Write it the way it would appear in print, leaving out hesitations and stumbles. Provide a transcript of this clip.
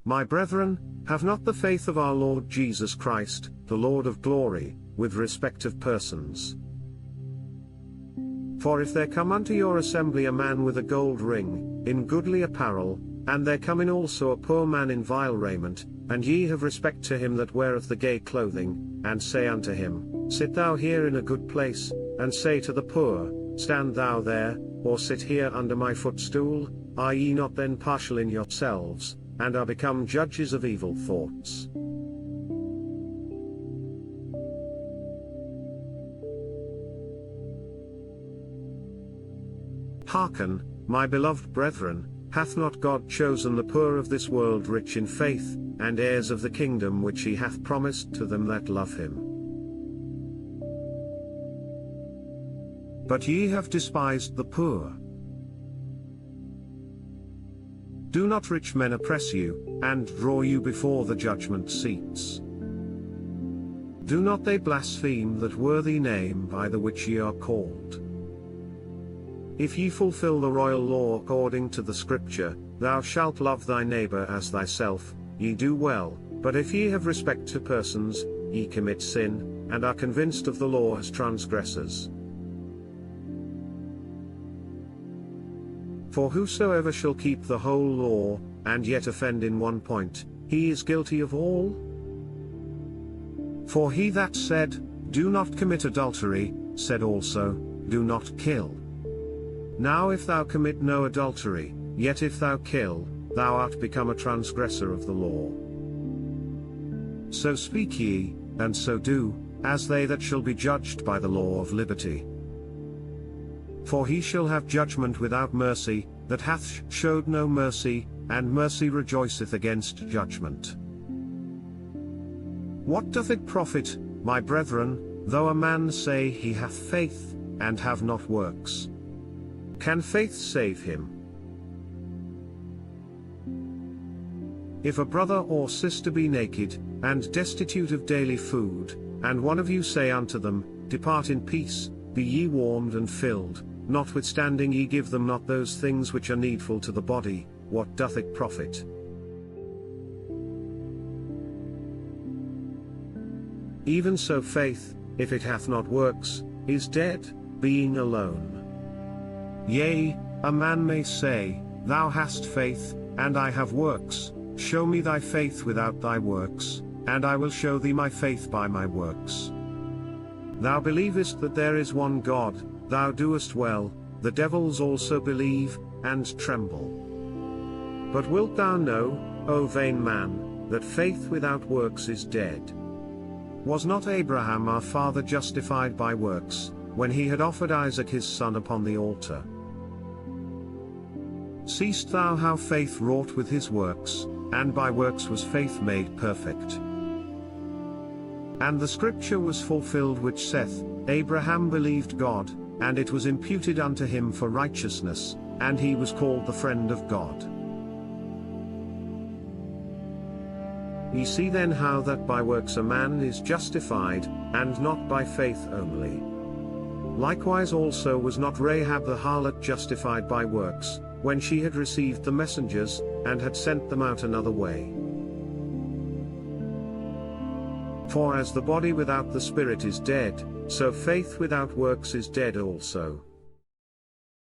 My brethren, have not the faith of our Lord Jesus Christ, the Lord of glory, with respect of persons. For if there come unto your assembly a man with a gold ring, in goodly apparel, and there come in also a poor man in vile raiment, and ye have respect to him that weareth the gay clothing, and say unto him, Sit thou here in a good place, and say to the poor, Stand thou there, or sit here under my footstool, are ye not then partial in yourselves, and are become judges of evil thoughts? Hearken, my beloved brethren, hath not God chosen the poor of this world rich in faith, and heirs of the kingdom which he hath promised to them that love him? But ye have despised the poor. Do not rich men oppress you, and draw you before the judgment seats? Do not they blaspheme that worthy name by the which ye are called? If ye fulfill the royal law according to the Scripture, Thou shalt love thy neighbor as thyself, ye do well, but if ye have respect to persons, ye commit sin, and are convinced of the law as transgressors. For whosoever shall keep the whole law, and yet offend in one point, he is guilty of all. For he that said, Do not commit adultery, said also, Do not kill. Now if thou commit no adultery, yet if thou kill, thou art become a transgressor of the law. So speak ye, and so do, as they that shall be judged by the law of liberty. For he shall have judgment without mercy, that hath showed no mercy, and mercy rejoiceth against judgment. What doth it profit, my brethren, though a man say he hath faith, and have not works? Can faith save him? If a brother or sister be naked, and destitute of daily food, and one of you say unto them, Depart in peace, be ye warmed and filled, notwithstanding ye give them not those things which are needful to the body, what doth it profit? Even so faith, if it hath not works, is dead, being alone. Yea, a man may say, Thou hast faith, and I have works, show me thy faith without thy works, and I will show thee my faith by my works. Thou believest that there is one God, thou doest well, the devils also believe, and tremble. But wilt thou know, O vain man, that faith without works is dead? Was not Abraham our father justified by works, when he had offered Isaac his son upon the altar? Seest thou how faith wrought with his works, and by works was faith made perfect? And the scripture was fulfilled which saith, Abraham believed God, and it was imputed unto him for righteousness, and he was called the friend of God. Ye see then how that by works a man is justified, and not by faith only. Likewise also was not Rahab the harlot justified by works, when she had received the messengers, and had sent them out another way. For as the body without the spirit is dead, so faith without works is dead also.